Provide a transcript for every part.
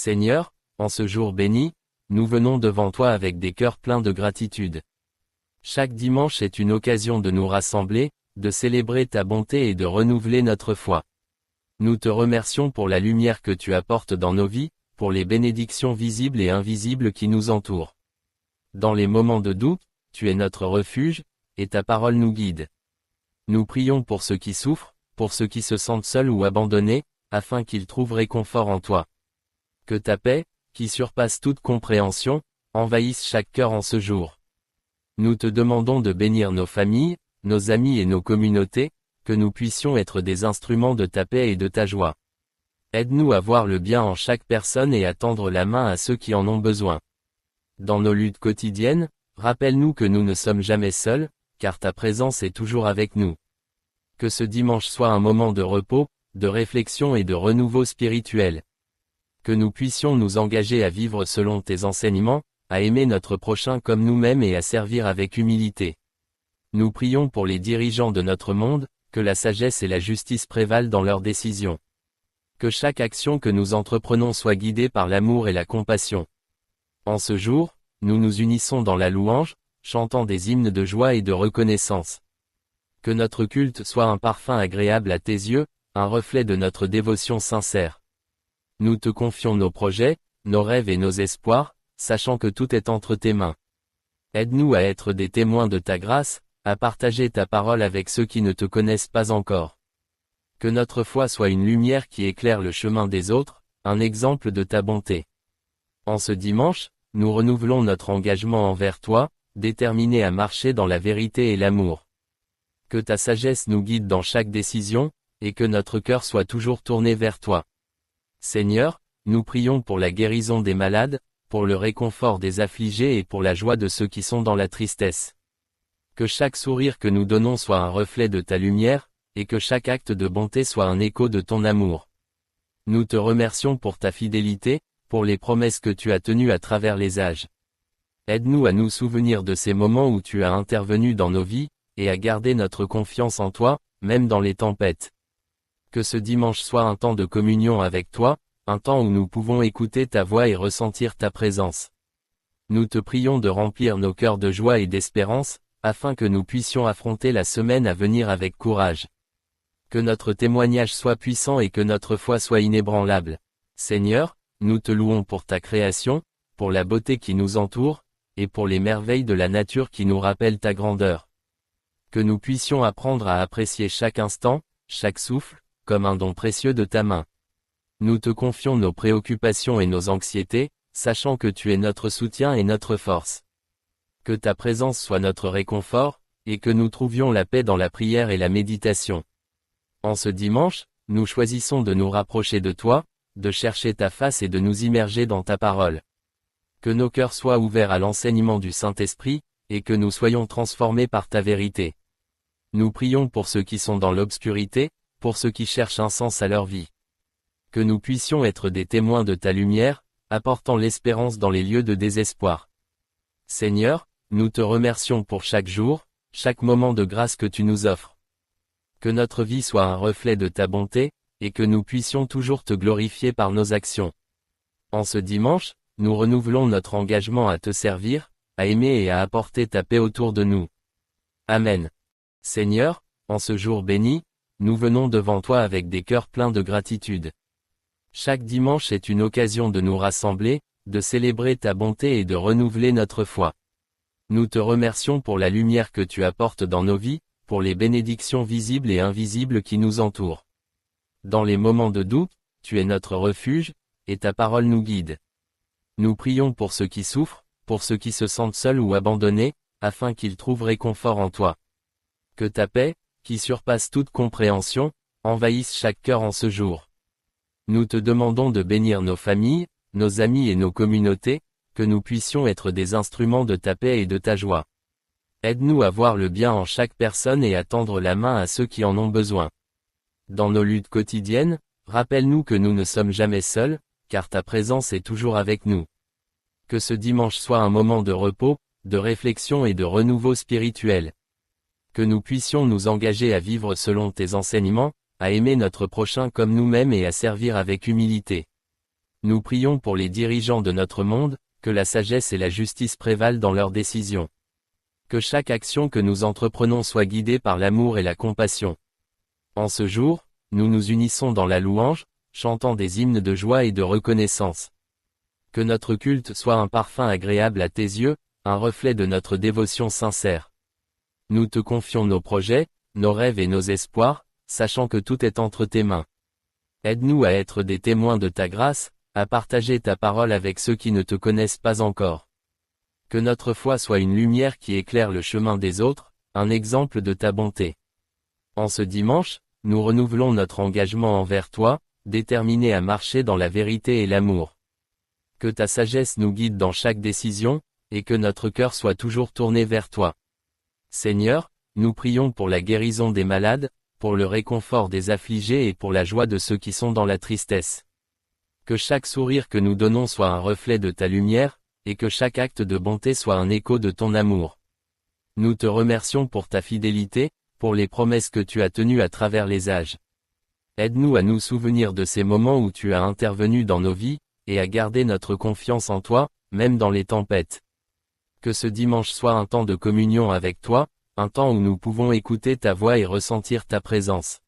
Seigneur, en ce jour béni, nous venons devant toi avec des cœurs pleins de gratitude. Chaque dimanche est une occasion de nous rassembler, de célébrer ta bonté et de renouveler notre foi. Nous te remercions pour la lumière que tu apportes dans nos vies, pour les bénédictions visibles et invisibles qui nous entourent. Dans les moments de doute, tu es notre refuge, et ta parole nous guide. Nous prions pour ceux qui souffrent, pour ceux qui se sentent seuls ou abandonnés, afin qu'ils trouvent réconfort en toi. Que ta paix, qui surpasse toute compréhension, envahisse chaque cœur en ce jour. Nous te demandons de bénir nos familles, nos amis et nos communautés, que nous puissions être des instruments de ta paix et de ta joie. Aide-nous à voir le bien en chaque personne et à tendre la main à ceux qui en ont besoin. Dans nos luttes quotidiennes, rappelle-nous que nous ne sommes jamais seuls, car ta présence est toujours avec nous. Que ce dimanche soit un moment de repos, de réflexion et de renouveau spirituel. Que nous puissions nous engager à vivre selon tes enseignements, à aimer notre prochain comme nous-mêmes et à servir avec humilité. Nous prions pour les dirigeants de notre monde, que la sagesse et la justice prévalent dans leurs décisions. Que chaque action que nous entreprenons soit guidée par l'amour et la compassion. En ce jour, nous nous unissons dans la louange, chantant des hymnes de joie et de reconnaissance. Que notre culte soit un parfum agréable à tes yeux, un reflet de notre dévotion sincère. Nous te confions nos projets, nos rêves et nos espoirs, sachant que tout est entre tes mains. Aide-nous à être des témoins de ta grâce, à partager ta parole avec ceux qui ne te connaissent pas encore. Que notre foi soit une lumière qui éclaire le chemin des autres, un exemple de ta bonté. En ce dimanche, nous renouvelons notre engagement envers toi, déterminés à marcher dans la vérité et l'amour. Que ta sagesse nous guide dans chaque décision, et que notre cœur soit toujours tourné vers toi. Seigneur, nous prions pour la guérison des malades, pour le réconfort des affligés et pour la joie de ceux qui sont dans la tristesse. Que chaque sourire que nous donnons soit un reflet de ta lumière, et que chaque acte de bonté soit un écho de ton amour. Nous te remercions pour ta fidélité, pour les promesses que tu as tenues à travers les âges. Aide-nous à nous souvenir de ces moments où tu as intervenu dans nos vies, et à garder notre confiance en toi, même dans les tempêtes. Que ce dimanche soit un temps de communion avec toi, un temps où nous pouvons écouter ta voix et ressentir ta présence. Nous te prions de remplir nos cœurs de joie et d'espérance, afin que nous puissions affronter la semaine à venir avec courage. Que notre témoignage soit puissant et que notre foi soit inébranlable. Seigneur, nous te louons pour ta création, pour la beauté qui nous entoure, et pour les merveilles de la nature qui nous rappellent ta grandeur. Que nous puissions apprendre à apprécier chaque instant, chaque souffle, comme un don précieux de ta main. Nous te confions nos préoccupations et nos anxiétés, sachant que tu es notre soutien et notre force. Que ta présence soit notre réconfort, et que nous trouvions la paix dans la prière et la méditation. En ce dimanche, nous choisissons de nous rapprocher de toi, de chercher ta face et de nous immerger dans ta parole. Que nos cœurs soient ouverts à l'enseignement du Saint-Esprit, et que nous soyons transformés par ta vérité. Nous prions pour ceux qui sont dans l'obscurité, pour ceux qui cherchent un sens à leur vie. Que nous puissions être des témoins de ta lumière, apportant l'espérance dans les lieux de désespoir. Seigneur, nous te remercions pour chaque jour, chaque moment de grâce que tu nous offres. Que notre vie soit un reflet de ta bonté, et que nous puissions toujours te glorifier par nos actions. En ce dimanche, nous renouvelons notre engagement à te servir, à aimer et à apporter ta paix autour de nous. Amen. Seigneur, en ce jour béni, nous venons devant toi avec des cœurs pleins de gratitude. Chaque dimanche est une occasion de nous rassembler, de célébrer ta bonté et de renouveler notre foi. Nous te remercions pour la lumière que tu apportes dans nos vies, pour les bénédictions visibles et invisibles qui nous entourent. Dans les moments de doute, tu es notre refuge, et ta parole nous guide. Nous prions pour ceux qui souffrent, pour ceux qui se sentent seuls ou abandonnés, afin qu'ils trouvent réconfort en toi. Que ta paix, qui surpasse toute compréhension, envahisse chaque cœur en ce jour. Nous te demandons de bénir nos familles, nos amis et nos communautés, que nous puissions être des instruments de ta paix et de ta joie. Aide-nous à voir le bien en chaque personne et à tendre la main à ceux qui en ont besoin. Dans nos luttes quotidiennes, rappelle-nous que nous ne sommes jamais seuls, car ta présence est toujours avec nous. Que ce dimanche soit un moment de repos, de réflexion et de renouveau spirituel. Que nous puissions nous engager à vivre selon tes enseignements, à aimer notre prochain comme nous-mêmes et à servir avec humilité. Nous prions pour les dirigeants de notre monde, que la sagesse et la justice prévalent dans leurs décisions. Que chaque action que nous entreprenons soit guidée par l'amour et la compassion. En ce jour, nous nous unissons dans la louange, chantant des hymnes de joie et de reconnaissance. Que notre culte soit un parfum agréable à tes yeux, un reflet de notre dévotion sincère. Nous te confions nos projets, nos rêves et nos espoirs, sachant que tout est entre tes mains. Aide-nous à être des témoins de ta grâce, à partager ta parole avec ceux qui ne te connaissent pas encore. Que notre foi soit une lumière qui éclaire le chemin des autres, un exemple de ta bonté. En ce dimanche, nous renouvelons notre engagement envers toi, déterminés à marcher dans la vérité et l'amour. Que ta sagesse nous guide dans chaque décision, et que notre cœur soit toujours tourné vers toi. Seigneur, nous prions pour la guérison des malades, pour le réconfort des affligés et pour la joie de ceux qui sont dans la tristesse. Que chaque sourire que nous donnons soit un reflet de ta lumière, et que chaque acte de bonté soit un écho de ton amour. Nous te remercions pour ta fidélité, pour les promesses que tu as tenues à travers les âges. Aide-nous à nous souvenir de ces moments où tu as intervenu dans nos vies, et à garder notre confiance en toi, même dans les tempêtes. Que ce dimanche soit un temps de communion avec toi, un temps où nous pouvons écouter ta voix et ressentir ta présence.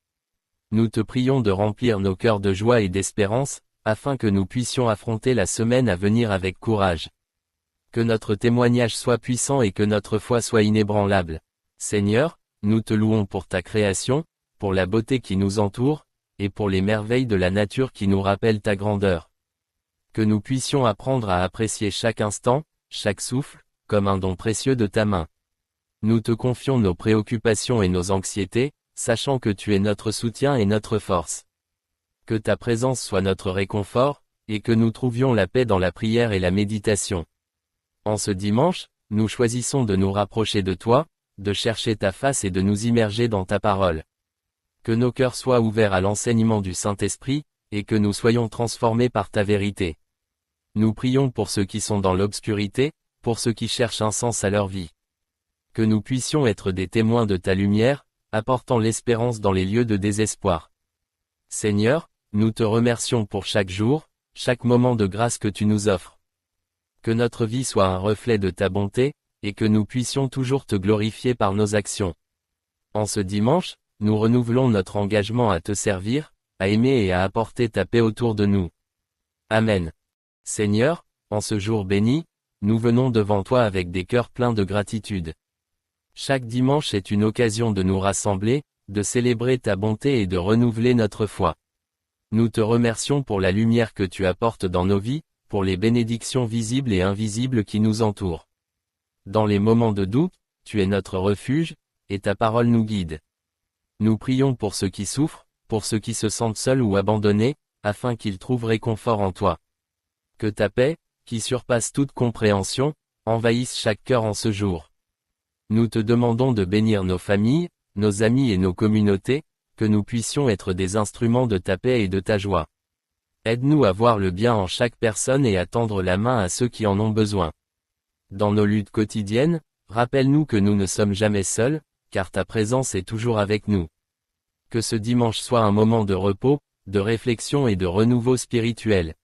Nous te prions de remplir nos cœurs de joie et d'espérance, afin que nous puissions affronter la semaine à venir avec courage. Que notre témoignage soit puissant et que notre foi soit inébranlable. Seigneur, nous te louons pour ta création, pour la beauté qui nous entoure, et pour les merveilles de la nature qui nous rappellent ta grandeur. Que nous puissions apprendre à apprécier chaque instant, chaque souffle, comme un don précieux de ta main. Nous te confions nos préoccupations et nos anxiétés, sachant que tu es notre soutien et notre force. Que ta présence soit notre réconfort, et que nous trouvions la paix dans la prière et la méditation. En ce dimanche, nous choisissons de nous rapprocher de toi, de chercher ta face et de nous immerger dans ta parole. Que nos cœurs soient ouverts à l'enseignement du Saint-Esprit, et que nous soyons transformés par ta vérité. Nous prions pour ceux qui sont dans l'obscurité, pour ceux qui cherchent un sens à leur vie. Que nous puissions être des témoins de ta lumière, apportant l'espérance dans les lieux de désespoir. Seigneur, nous te remercions pour chaque jour, chaque moment de grâce que tu nous offres. Que notre vie soit un reflet de ta bonté, et que nous puissions toujours te glorifier par nos actions. En ce dimanche, nous renouvelons notre engagement à te servir, à aimer et à apporter ta paix autour de nous. Amen. Seigneur, en ce jour béni, nous venons devant toi avec des cœurs pleins de gratitude. Chaque dimanche est une occasion de nous rassembler, de célébrer ta bonté et de renouveler notre foi. Nous te remercions pour la lumière que tu apportes dans nos vies, pour les bénédictions visibles et invisibles qui nous entourent. Dans les moments de doute, tu es notre refuge, et ta parole nous guide. Nous prions pour ceux qui souffrent, pour ceux qui se sentent seuls ou abandonnés, afin qu'ils trouvent réconfort en toi. Que ta paix, qui surpasse toute compréhension, envahisse chaque cœur en ce jour. Nous te demandons de bénir nos familles, nos amis et nos communautés, que nous puissions être des instruments de ta paix et de ta joie. Aide-nous à voir le bien en chaque personne et à tendre la main à ceux qui en ont besoin. Dans nos luttes quotidiennes, rappelle-nous que nous ne sommes jamais seuls, car ta présence est toujours avec nous. Que ce dimanche soit un moment de repos, de réflexion et de renouveau spirituel.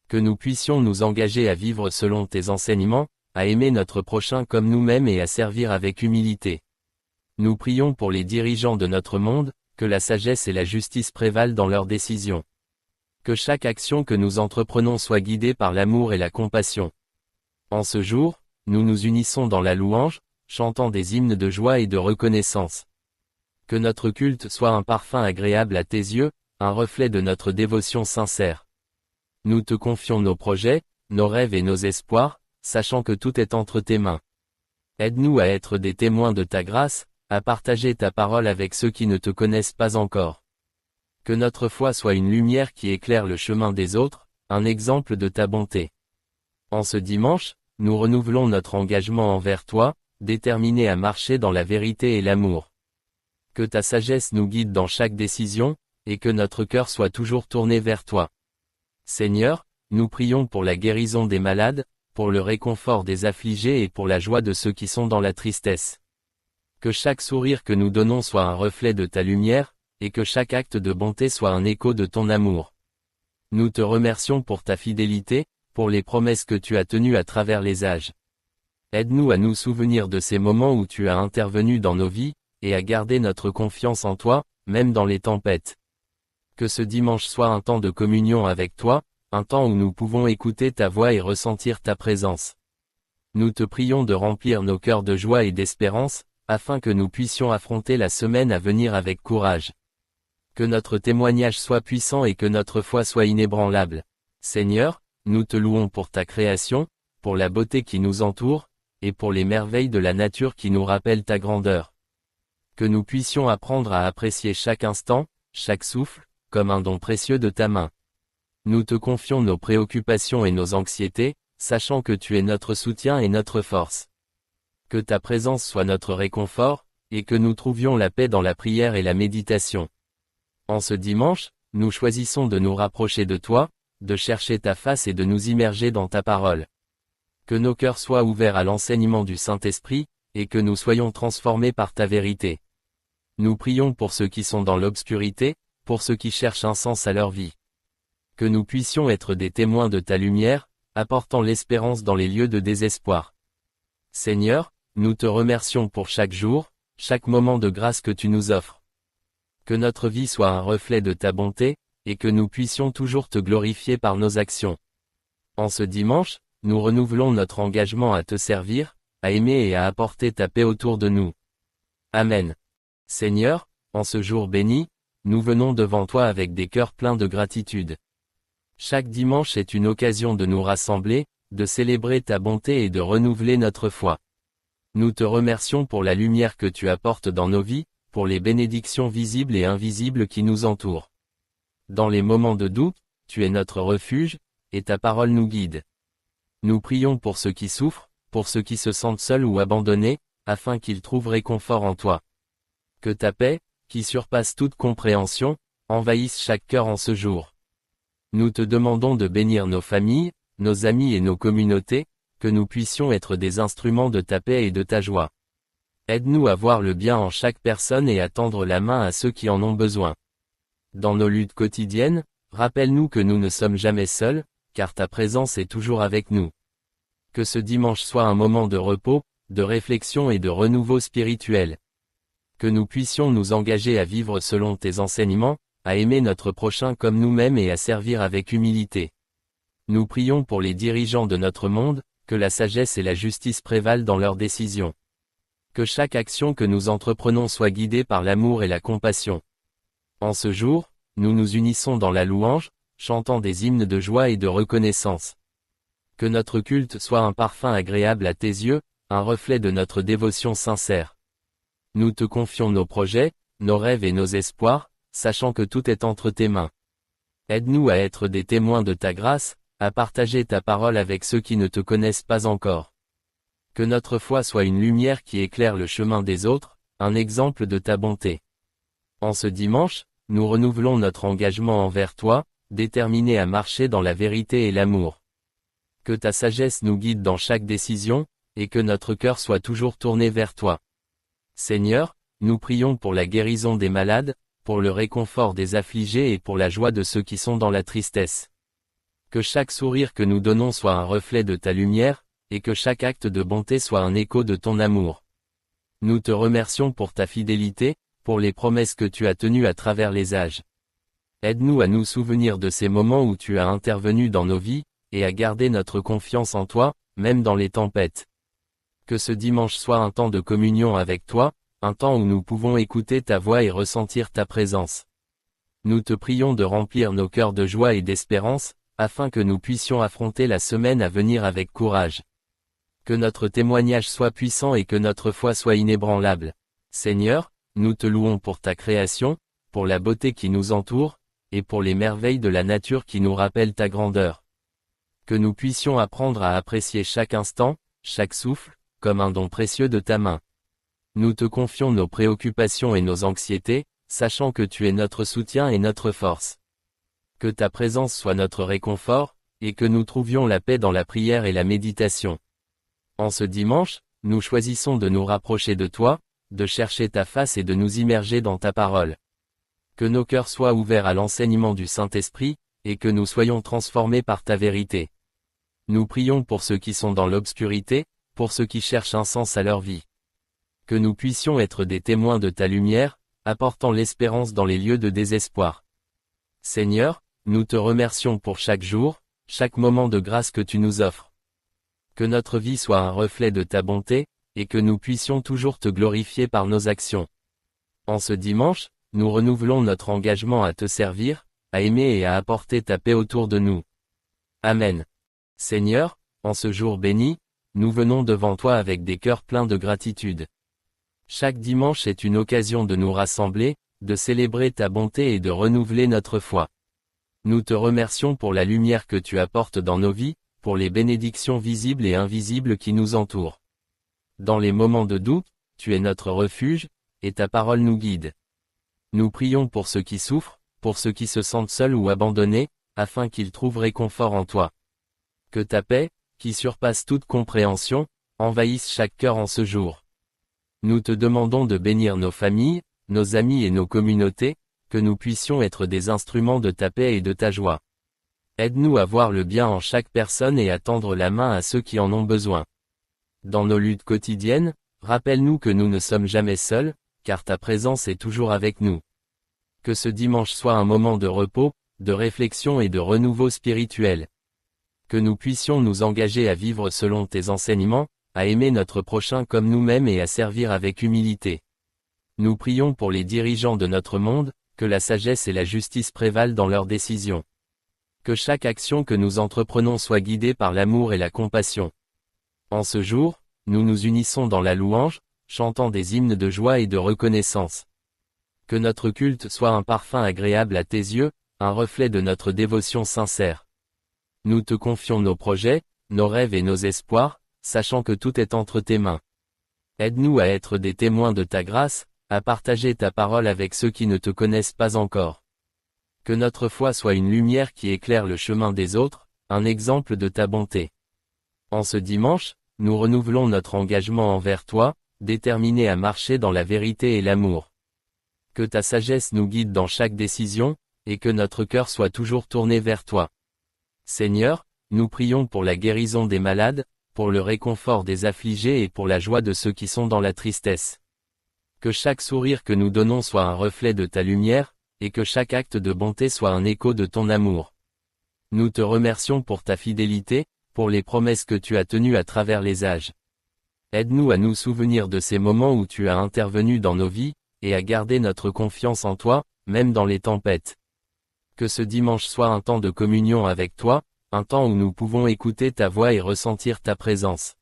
Que nous puissions nous engager à vivre selon tes enseignements, à aimer notre prochain comme nous-mêmes et à servir avec humilité. Nous prions pour les dirigeants de notre monde, que la sagesse et la justice prévalent dans leurs décisions. Que chaque action que nous entreprenons soit guidée par l'amour et la compassion. En ce jour, nous nous unissons dans la louange, chantant des hymnes de joie et de reconnaissance. Que notre culte soit un parfum agréable à tes yeux, un reflet de notre dévotion sincère. Nous te confions nos projets, nos rêves et nos espoirs, sachant que tout est entre tes mains. Aide-nous à être des témoins de ta grâce, à partager ta parole avec ceux qui ne te connaissent pas encore. Que notre foi soit une lumière qui éclaire le chemin des autres, un exemple de ta bonté. En ce dimanche, nous renouvelons notre engagement envers toi, déterminés à marcher dans la vérité et l'amour. Que ta sagesse nous guide dans chaque décision, et que notre cœur soit toujours tourné vers toi. Seigneur, nous prions pour la guérison des malades, pour le réconfort des affligés et pour la joie de ceux qui sont dans la tristesse. Que chaque sourire que nous donnons soit un reflet de ta lumière, et que chaque acte de bonté soit un écho de ton amour. Nous te remercions pour ta fidélité, pour les promesses que tu as tenues à travers les âges. Aide-nous à nous souvenir de ces moments où tu as intervenu dans nos vies, et à garder notre confiance en toi, même dans les tempêtes. Que ce dimanche soit un temps de communion avec toi, un temps où nous pouvons écouter ta voix et ressentir ta présence. Nous te prions de remplir nos cœurs de joie et d'espérance, afin que nous puissions affronter la semaine à venir avec courage. Que notre témoignage soit puissant et que notre foi soit inébranlable. Seigneur, nous te louons pour ta création, pour la beauté qui nous entoure, et pour les merveilles de la nature qui nous rappellent ta grandeur. Que nous puissions apprendre à apprécier chaque instant, chaque souffle, comme un don précieux de ta main. Nous te confions nos préoccupations et nos anxiétés, sachant que tu es notre soutien et notre force. Que ta présence soit notre réconfort, et que nous trouvions la paix dans la prière et la méditation. En ce dimanche, nous choisissons de nous rapprocher de toi, de chercher ta face et de nous immerger dans ta parole. Que nos cœurs soient ouverts à l'enseignement du Saint-Esprit, et que nous soyons transformés par ta vérité. Nous prions pour ceux qui sont dans l'obscurité, pour ceux qui cherchent un sens à leur vie. Que nous puissions être des témoins de ta lumière, apportant l'espérance dans les lieux de désespoir. Seigneur, nous te remercions pour chaque jour, chaque moment de grâce que tu nous offres. Que notre vie soit un reflet de ta bonté, et que nous puissions toujours te glorifier par nos actions. En ce dimanche, nous renouvelons notre engagement à te servir, à aimer et à apporter ta paix autour de nous. Amen. Seigneur, en ce jour béni, nous venons devant toi avec des cœurs pleins de gratitude. Chaque dimanche est une occasion de nous rassembler, de célébrer ta bonté et de renouveler notre foi. Nous te remercions pour la lumière que tu apportes dans nos vies, pour les bénédictions visibles et invisibles qui nous entourent. Dans les moments de doute, tu es notre refuge, et ta parole nous guide. Nous prions pour ceux qui souffrent, pour ceux qui se sentent seuls ou abandonnés, afin qu'ils trouvent réconfort en toi. Que ta paix, qui surpasse toute compréhension, envahisse chaque cœur en ce jour. Nous te demandons de bénir nos familles, nos amis et nos communautés, que nous puissions être des instruments de ta paix et de ta joie. Aide-nous à voir le bien en chaque personne et à tendre la main à ceux qui en ont besoin. Dans nos luttes quotidiennes, rappelle-nous que nous ne sommes jamais seuls, car ta présence est toujours avec nous. Que ce dimanche soit un moment de repos, de réflexion et de renouveau spirituel. Que nous puissions nous engager à vivre selon tes enseignements, à aimer notre prochain comme nous-mêmes et à servir avec humilité. Nous prions pour les dirigeants de notre monde, que la sagesse et la justice prévalent dans leurs décisions. Que chaque action que nous entreprenons soit guidée par l'amour et la compassion. En ce jour, nous nous unissons dans la louange, chantant des hymnes de joie et de reconnaissance. Que notre culte soit un parfum agréable à tes yeux, un reflet de notre dévotion sincère. Nous te confions nos projets, nos rêves et nos espoirs, sachant que tout est entre tes mains. Aide-nous à être des témoins de ta grâce, à partager ta parole avec ceux qui ne te connaissent pas encore. Que notre foi soit une lumière qui éclaire le chemin des autres, un exemple de ta bonté. En ce dimanche, nous renouvelons notre engagement envers toi, déterminés à marcher dans la vérité et l'amour. Que ta sagesse nous guide dans chaque décision, et que notre cœur soit toujours tourné vers toi. Seigneur, nous prions pour la guérison des malades, pour le réconfort des affligés et pour la joie de ceux qui sont dans la tristesse. Que chaque sourire que nous donnons soit un reflet de ta lumière, et que chaque acte de bonté soit un écho de ton amour. Nous te remercions pour ta fidélité, pour les promesses que tu as tenues à travers les âges. Aide-nous à nous souvenir de ces moments où tu as intervenu dans nos vies, et à garder notre confiance en toi, même dans les tempêtes. Que ce dimanche soit un temps de communion avec toi, un temps où nous pouvons écouter ta voix et ressentir ta présence. Nous te prions de remplir nos cœurs de joie et d'espérance, afin que nous puissions affronter la semaine à venir avec courage. Que notre témoignage soit puissant et que notre foi soit inébranlable. Seigneur, nous te louons pour ta création, pour la beauté qui nous entoure, et pour les merveilles de la nature qui nous rappellent ta grandeur. Que nous puissions apprendre à apprécier chaque instant, chaque souffle, comme un don précieux de ta main. Nous te confions nos préoccupations et nos anxiétés, sachant que tu es notre soutien et notre force. Que ta présence soit notre réconfort, et que nous trouvions la paix dans la prière et la méditation. En ce dimanche, nous choisissons de nous rapprocher de toi, de chercher ta face et de nous immerger dans ta parole. Que nos cœurs soient ouverts à l'enseignement du Saint-Esprit, et que nous soyons transformés par ta vérité. Nous prions pour ceux qui sont dans l'obscurité, pour ceux qui cherchent un sens à leur vie. Que nous puissions être des témoins de ta lumière, apportant l'espérance dans les lieux de désespoir. Seigneur, nous te remercions pour chaque jour, chaque moment de grâce que tu nous offres. Que notre vie soit un reflet de ta bonté, et que nous puissions toujours te glorifier par nos actions. En ce dimanche, nous renouvelons notre engagement à te servir, à aimer et à apporter ta paix autour de nous. Amen. Seigneur, en ce jour béni, nous venons devant toi avec des cœurs pleins de gratitude. Chaque dimanche est une occasion de nous rassembler, de célébrer ta bonté et de renouveler notre foi. Nous te remercions pour la lumière que tu apportes dans nos vies, pour les bénédictions visibles et invisibles qui nous entourent. Dans les moments de doute, tu es notre refuge, et ta parole nous guide. Nous prions pour ceux qui souffrent, pour ceux qui se sentent seuls ou abandonnés, afin qu'ils trouvent réconfort en toi. Que ta paix, qui surpasse toute compréhension, envahisse chaque cœur en ce jour. Nous te demandons de bénir nos familles, nos amis et nos communautés, que nous puissions être des instruments de ta paix et de ta joie. Aide-nous à voir le bien en chaque personne et à tendre la main à ceux qui en ont besoin. Dans nos luttes quotidiennes, rappelle-nous que nous ne sommes jamais seuls, car ta présence est toujours avec nous. Que ce dimanche soit un moment de repos, de réflexion et de renouveau spirituel. Que nous puissions nous engager à vivre selon tes enseignements, à aimer notre prochain comme nous-mêmes et à servir avec humilité. Nous prions pour les dirigeants de notre monde, que la sagesse et la justice prévalent dans leurs décisions. Que chaque action que nous entreprenons soit guidée par l'amour et la compassion. En ce jour, nous nous unissons dans la louange, chantant des hymnes de joie et de reconnaissance. Que notre culte soit un parfum agréable à tes yeux, un reflet de notre dévotion sincère. Nous te confions nos projets, nos rêves et nos espoirs, sachant que tout est entre tes mains. Aide-nous à être des témoins de ta grâce, à partager ta parole avec ceux qui ne te connaissent pas encore. Que notre foi soit une lumière qui éclaire le chemin des autres, un exemple de ta bonté. En ce dimanche, nous renouvelons notre engagement envers toi, déterminés à marcher dans la vérité et l'amour. Que ta sagesse nous guide dans chaque décision, et que notre cœur soit toujours tourné vers toi. Seigneur, nous prions pour la guérison des malades, pour le réconfort des affligés et pour la joie de ceux qui sont dans la tristesse. Que chaque sourire que nous donnons soit un reflet de ta lumière, et que chaque acte de bonté soit un écho de ton amour. Nous te remercions pour ta fidélité, pour les promesses que tu as tenues à travers les âges. Aide-nous à nous souvenir de ces moments où tu as intervenu dans nos vies, et à garder notre confiance en toi, même dans les tempêtes. Que ce dimanche soit un temps de communion avec toi, un temps où nous pouvons écouter ta voix et ressentir ta présence.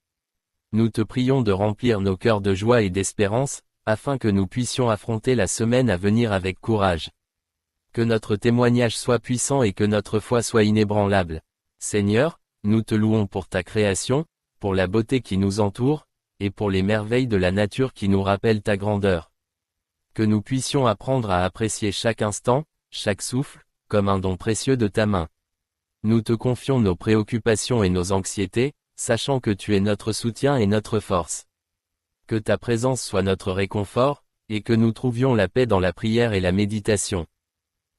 Nous te prions de remplir nos cœurs de joie et d'espérance, afin que nous puissions affronter la semaine à venir avec courage. Que notre témoignage soit puissant et que notre foi soit inébranlable. Seigneur, nous te louons pour ta création, pour la beauté qui nous entoure, et pour les merveilles de la nature qui nous rappellent ta grandeur. Que nous puissions apprendre à apprécier chaque instant, chaque souffle, comme un don précieux de ta main. Nous te confions nos préoccupations et nos anxiétés, sachant que tu es notre soutien et notre force. Que ta présence soit notre réconfort, et que nous trouvions la paix dans la prière et la méditation.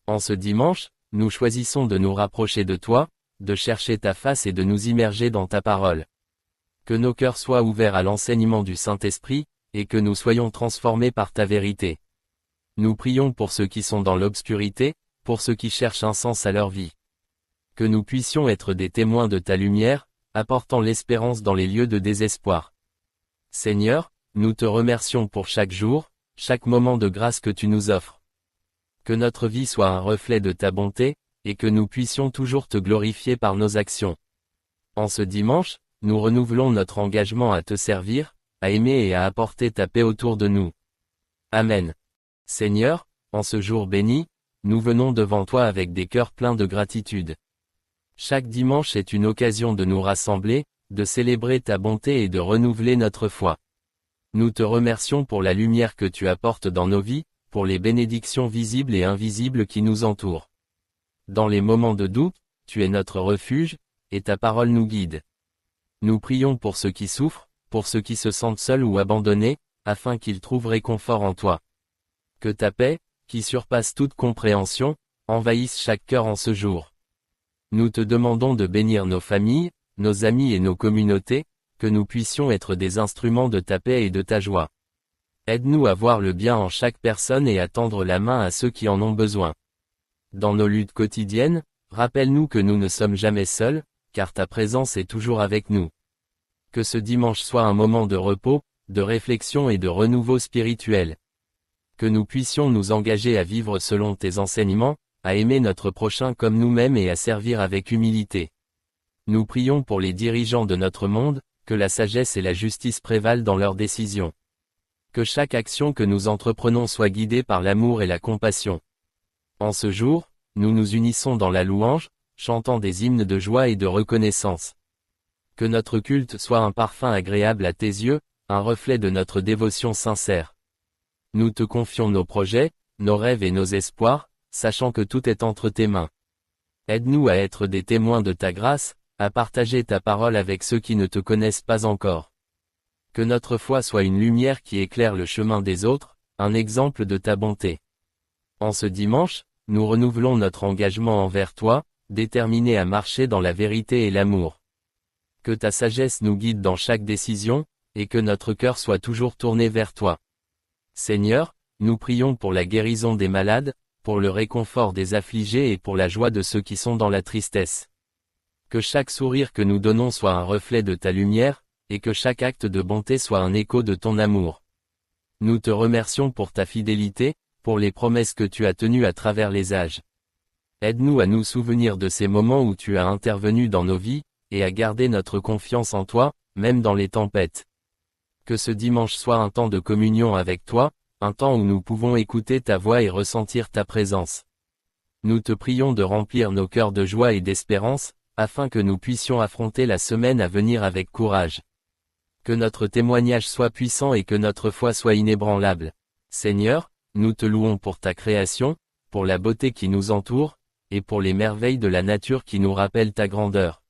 En ce dimanche, nous choisissons de nous rapprocher de toi, de chercher ta face et de nous immerger dans ta parole. Que nos cœurs soient ouverts à l'enseignement du Saint-Esprit, et que nous soyons transformés par ta vérité. Nous prions pour ceux qui sont dans l'obscurité, pour ceux qui cherchent un sens à leur vie. Que nous puissions être des témoins de ta lumière, apportant l'espérance dans les lieux de désespoir. Seigneur, nous te remercions pour chaque jour, chaque moment de grâce que tu nous offres. Que notre vie soit un reflet de ta bonté, et que nous puissions toujours te glorifier par nos actions. En ce dimanche, nous renouvelons notre engagement à te servir, à aimer et à apporter ta paix autour de nous. Amen. Seigneur, en ce jour béni, nous venons devant toi avec des cœurs pleins de gratitude. Chaque dimanche est une occasion de nous rassembler, de célébrer ta bonté et de renouveler notre foi. Nous te remercions pour la lumière que tu apportes dans nos vies, pour les bénédictions visibles et invisibles qui nous entourent. Dans les moments de doute, tu es notre refuge, et ta parole nous guide. Nous prions pour ceux qui souffrent, pour ceux qui se sentent seuls ou abandonnés, afin qu'ils trouvent réconfort en toi. Que ta paix, qui surpasse toute compréhension, envahisse chaque cœur en ce jour. Nous te demandons de bénir nos familles, nos amis et nos communautés, que nous puissions être des instruments de ta paix et de ta joie. Aide-nous à voir le bien en chaque personne et à tendre la main à ceux qui en ont besoin. Dans nos luttes quotidiennes, rappelle-nous que nous ne sommes jamais seuls, car ta présence est toujours avec nous. Que ce dimanche soit un moment de repos, de réflexion et de renouveau spirituel. Que nous puissions nous engager à vivre selon tes enseignements, à aimer notre prochain comme nous-mêmes et à servir avec humilité. Nous prions pour les dirigeants de notre monde, que la sagesse et la justice prévalent dans leurs décisions. Que chaque action que nous entreprenons soit guidée par l'amour et la compassion. En ce jour, nous nous unissons dans la louange, chantant des hymnes de joie et de reconnaissance. Que notre culte soit un parfum agréable à tes yeux, un reflet de notre dévotion sincère. Nous te confions nos projets, nos rêves et nos espoirs, sachant que tout est entre tes mains. Aide-nous à être des témoins de ta grâce, à partager ta parole avec ceux qui ne te connaissent pas encore. Que notre foi soit une lumière qui éclaire le chemin des autres, un exemple de ta bonté. En ce dimanche, nous renouvelons notre engagement envers toi, déterminés à marcher dans la vérité et l'amour. Que ta sagesse nous guide dans chaque décision, et que notre cœur soit toujours tourné vers toi. Seigneur, nous prions pour la guérison des malades, pour le réconfort des affligés et pour la joie de ceux qui sont dans la tristesse. Que chaque sourire que nous donnons soit un reflet de ta lumière, et que chaque acte de bonté soit un écho de ton amour. Nous te remercions pour ta fidélité, pour les promesses que tu as tenues à travers les âges. Aide-nous à nous souvenir de ces moments où tu as intervenu dans nos vies, et à garder notre confiance en toi, même dans les tempêtes. Que ce dimanche soit un temps de communion avec toi, un temps où nous pouvons écouter ta voix et ressentir ta présence. Nous te prions de remplir nos cœurs de joie et d'espérance, afin que nous puissions affronter la semaine à venir avec courage. Que notre témoignage soit puissant et que notre foi soit inébranlable. Seigneur, nous te louons pour ta création, pour la beauté qui nous entoure, et pour les merveilles de la nature qui nous rappellent ta grandeur.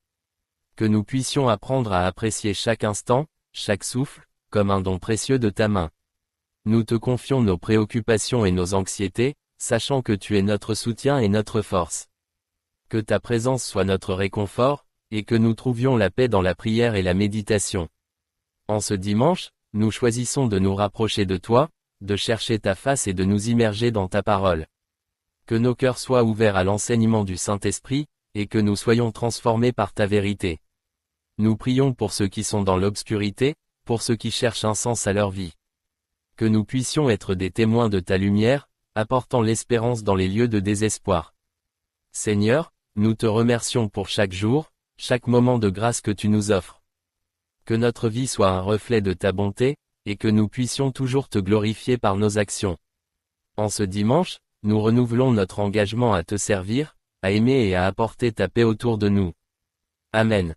Que nous puissions apprendre à apprécier chaque instant, chaque souffle, comme un don précieux de ta main. Nous te confions nos préoccupations et nos anxiétés, sachant que tu es notre soutien et notre force. Que ta présence soit notre réconfort, et que nous trouvions la paix dans la prière et la méditation. En ce dimanche, nous choisissons de nous rapprocher de toi, de chercher ta face et de nous immerger dans ta parole. Que nos cœurs soient ouverts à l'enseignement du Saint-Esprit, et que nous soyons transformés par ta vérité. Nous prions pour ceux qui sont dans l'obscurité, pour ceux qui cherchent un sens à leur vie. Que nous puissions être des témoins de ta lumière, apportant l'espérance dans les lieux de désespoir. Seigneur, nous te remercions pour chaque jour, chaque moment de grâce que tu nous offres. Que notre vie soit un reflet de ta bonté, et que nous puissions toujours te glorifier par nos actions. En ce dimanche, nous renouvelons notre engagement à te servir, à aimer et à apporter ta paix autour de nous. Amen.